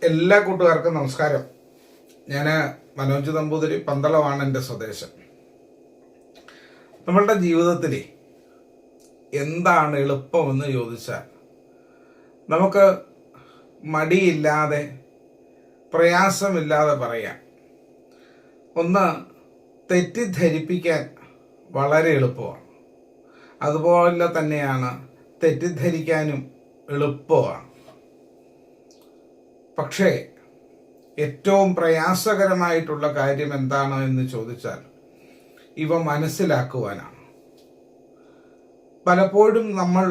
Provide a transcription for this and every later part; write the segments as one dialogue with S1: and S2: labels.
S1: എല്ലാ കൂട്ടുകാർക്കും നമസ്കാരം. ഞാൻ മനോജ് നമ്പൂതിരി, പന്തളമാണ് എൻ്റെ സ്വദേശം. നമ്മളുടെ ജീവിതത്തിൽ എന്താണ് എളുപ്പമെന്ന് ചോദിച്ചാൽ നമുക്ക് മടിയില്ലാതെ പ്രയാസമില്ലാതെ പറയാം. ഒന്ന്, തെറ്റിദ്ധരിപ്പിക്കാൻ വളരെ എളുപ്പമാണ്. അതുപോലെ തന്നെയാണ് തെറ്റിദ്ധരിക്കാനും എളുപ്പമാണ്. പക്ഷേ ഏറ്റവും പ്രയാസകരമായിട്ടുള്ള കാര്യം എന്താണ് എന്ന് ചോദിച്ചാൽ ഇവ മനസ്സിലാക്കുവാനാണ്. പലപ്പോഴും നമ്മൾ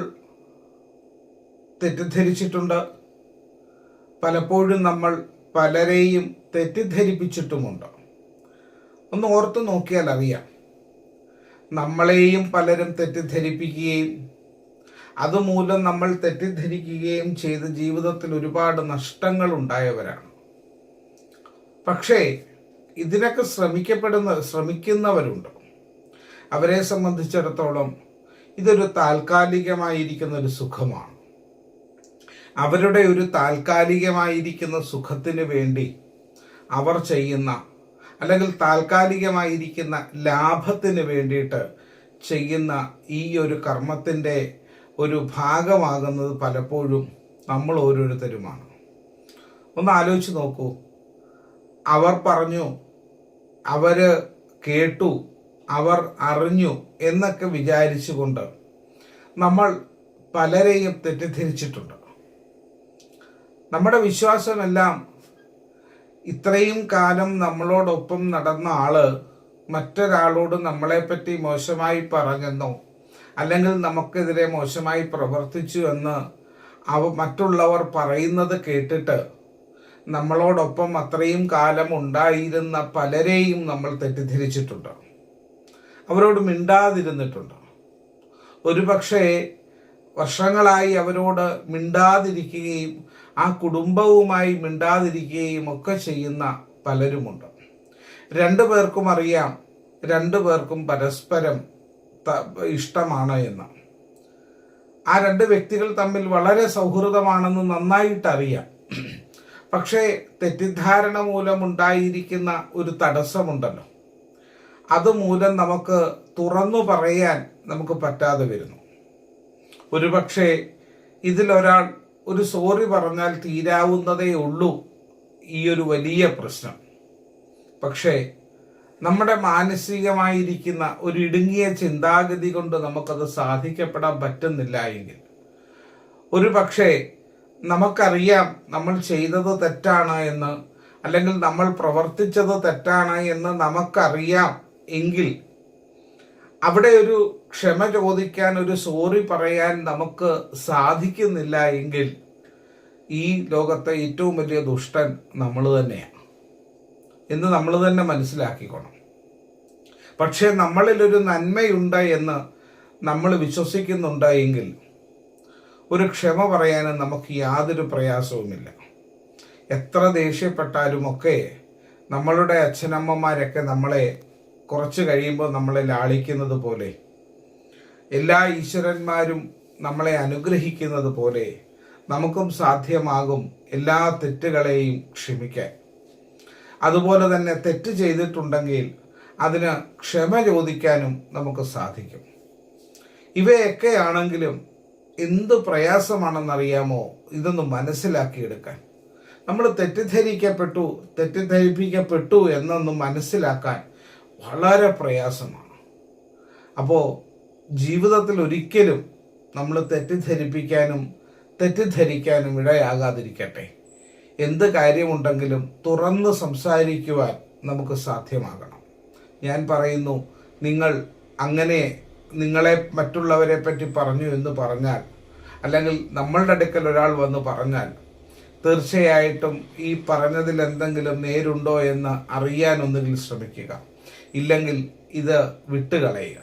S1: തെറ്റിദ്ധരിച്ചിട്ടുണ്ട്, പലപ്പോഴും നമ്മൾ പലരെയും തെറ്റിദ്ധരിപ്പിച്ചിട്ടുമുണ്ട്. ഒന്ന് ഓർത്തു നോക്കിയാൽ അറിയാം, നമ്മളെയും പലരും തെറ്റിദ്ധരിപ്പിക്കുകയും അതുമൂലം നമ്മൾ തെറ്റിദ്ധരിക്കുകയും ചെയ്ത് ജീവിതത്തിൽ ഒരുപാട് നഷ്ടങ്ങൾ ഉണ്ടായവരാണ്. പക്ഷേ ഇതിനൊക്കെ ശ്രമിക്കുന്നവരുണ്ട്. അവരെ സംബന്ധിച്ചിടത്തോളം ഇതൊരു താൽക്കാലികമായിരിക്കുന്ന ഒരു സുഖമാണ്. അവരുടെ ഒരു താൽക്കാലികമായിരിക്കുന്ന സുഖത്തിന് വേണ്ടി അവർ ചെയ്യുന്ന, അല്ലെങ്കിൽ താൽക്കാലികമായിരിക്കുന്ന ലാഭത്തിന് വേണ്ടിയിട്ട് ചെയ്യുന്ന ഈ ഒരു കർമ്മത്തിൻ്റെ ഒരു ഭാഗമാകുന്നത് പലപ്പോഴും നമ്മൾ ഓരോരുത്തരുമാണ്. ഒന്ന് ആലോചിച്ച് നോക്കൂ. അവർ പറഞ്ഞു, അവർ കേട്ടു, അവർ അറിഞ്ഞു എന്നൊക്കെ വിചാരിച്ചുകൊണ്ട് നമ്മൾ പലരെയും തെറ്റിദ്ധരിച്ചിട്ടുണ്ട്. നമ്മുടെ വിശ്വാസമെല്ലാം ഇത്രയും കാലം നമ്മളോടൊപ്പം നടന്ന ആള് മറ്റൊരാളോട് നമ്മളെപ്പറ്റി മോശമായി പറഞ്ഞെന്നോ അല്ലെങ്കിൽ നമുക്കെതിരെ മോശമായി പ്രവർത്തിച്ചു എന്ന് മറ്റുള്ളവർ പറയുന്നത് കേട്ടിട്ട് നമ്മളോടൊപ്പം അത്രയും കാലം ഉണ്ടായിരുന്ന പലരെയും നമ്മൾ തെറ്റിദ്ധരിച്ചിട്ടുണ്ട്. അവരോട് മിണ്ടാതിരുന്നിട്ടുണ്ട്. ഒരുപക്ഷെ വർഷങ്ങളായി അവരോട് മിണ്ടാതിരിക്കുകയും ആ കുടുംബവുമായി മിണ്ടാതിരിക്കുകയും ഒക്കെ ചെയ്യുന്ന പലരുമുണ്ട്. രണ്ടു പേർക്കും അറിയാം, രണ്ടു പേർക്കും പരസ്പരം ഇഷ്ടമാണ് എന്ന്. ആ രണ്ട് വ്യക്തികൾ തമ്മിൽ വളരെ സൗഹൃദമാണെന്ന് നന്നായിട്ട് അറിയാം. പക്ഷേ തെറ്റിദ്ധാരണ മൂലം ഉണ്ടായിരിക്കുന്ന ഒരു തടസ്സമുണ്ടല്ലോ, അതുമൂലം നമുക്ക് തുറന്നു പറയാൻ നമുക്ക് പറ്റാതെ വരുന്നു. ഒരുപക്ഷെ ഇതിലൊരാൾ ഒരു സോറി പറഞ്ഞാൽ തീരാവുന്നതേ ഉള്ളൂ ഈ ഒരു വലിയ പ്രശ്നം. പക്ഷേ നമ്മുടെ മാനസികമായിരിക്കുന്ന ഒരു ഇടുങ്ങിയ ചിന്താഗതി കൊണ്ട് നമുക്കത് സാധിക്കപ്പെടാൻ പറ്റുന്നില്ല എങ്കിൽ, ഒരു പക്ഷേ നമുക്കറിയാം നമ്മൾ ചെയ്തത് തെറ്റാണ് എന്ന്, അല്ലെങ്കിൽ നമ്മൾ പ്രവർത്തിച്ചത് തെറ്റാണ് എന്ന് നമുക്കറിയാം എങ്കിൽ അവിടെ ഒരു ക്ഷമ ചോദിക്കാൻ, ഒരു സോറി പറയാൻ നമുക്ക് സാധിക്കുന്നില്ല എങ്കിൽ ഈ ലോകത്തെ ഏറ്റവും വലിയ ദുഷ്ടൻ നമ്മൾ തന്നെയാണ് എന്ന് നമ്മൾ തന്നെ മനസ്സിലാക്കിക്കോണം. പക്ഷേ നമ്മളിലൊരു നന്മയുണ്ട് എന്ന് നമ്മൾ വിശ്വസിക്കുന്നുണ്ട് എങ്കിൽ ഒരു ക്ഷമ പറയാനും നമുക്ക് യാതൊരു പ്രയാസവുമില്ല. എത്ര ദേഷ്യപ്പെട്ടാലുമൊക്കെ നമ്മളുടെ അച്ഛനമ്മമാരൊക്കെ നമ്മളെ കുറച്ച് കഴിയുമ്പോൾ നമ്മളെ ലാളിക്കുന്നത് പോലെ, എല്ലാ ഈശ്വരന്മാരും നമ്മളെ അനുഗ്രഹിക്കുന്നത് പോലെ നമുക്കും സാധ്യമാകും എല്ലാ തെറ്റുകളെയും ക്ഷമിക്കാൻ. അതുപോലെ തന്നെ തെറ്റ് ചെയ്തിട്ടുണ്ടെങ്കിൽ അതിന് ക്ഷമ ചോദിക്കാനും നമുക്ക് സാധിക്കും. ഇവയൊക്കെ ആണെങ്കിലും എന്ത് പ്രയാസമാണെന്നറിയാമോ ഇതൊന്ന് മനസ്സിലാക്കിയെടുക്കാൻ. നമ്മൾ തെറ്റിദ്ധരിപ്പിക്കപ്പെട്ടു എന്നൊന്ന് മനസ്സിലാക്കാൻ വളരെ പ്രയാസമാണ്. അപ്പോൾ ജീവിതത്തിൽ ഒരിക്കലും നമ്മൾ തെറ്റിദ്ധരിക്കാനും ഇടയാകാതിരിക്കട്ടെ. എന്ത് കാര്യമുണ്ടെങ്കിലും തുറന്ന് സംസാരിക്കുവാൻ നമുക്ക് സാധ്യമാകണം. ഞാൻ പറയുന്നു, നിങ്ങളെ മറ്റുള്ളവരെ പറ്റി പറഞ്ഞു എന്ന് പറഞ്ഞാൽ, അല്ലെങ്കിൽ നമ്മളുടെ അടുക്കൽ ഒരാൾ വന്ന് പറഞ്ഞാൽ, തീർച്ചയായിട്ടും ഈ പറഞ്ഞതിൽ എന്തെങ്കിലും നേരുണ്ടോ എന്ന് അറിയാനൊന്നുകിൽ ശ്രമിക്കുക, ഇല്ലെങ്കിൽ ഇത് വിട്ടുകളയുക.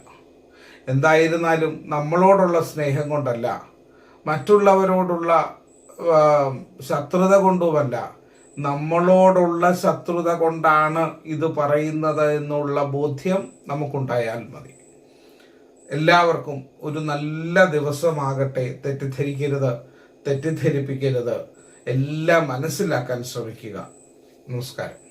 S1: എന്തായിരുന്നാലും നമ്മളോടുള്ള സ്നേഹം കൊണ്ടല്ല, മറ്റുള്ളവരോടുള്ള ശത്രുത കൊണ്ടുമല്ല, നമ്മളോടുള്ള ശത്രുത കൊണ്ടാണ് ഇത് പറയുന്നത് എന്നുള്ള ബോധ്യം നമുക്കുണ്ടായാൽ മതി. എല്ലാവർക്കും ഒരു നല്ല ദിവസമാകട്ടെ. തെറ്റിദ്ധരിക്കരുത്, തെറ്റിദ്ധരിപ്പിക്കരുത്. എല്ലാം മനസ്സിലാക്കാൻ ശ്രമിക്കുക. നമസ്കാരം.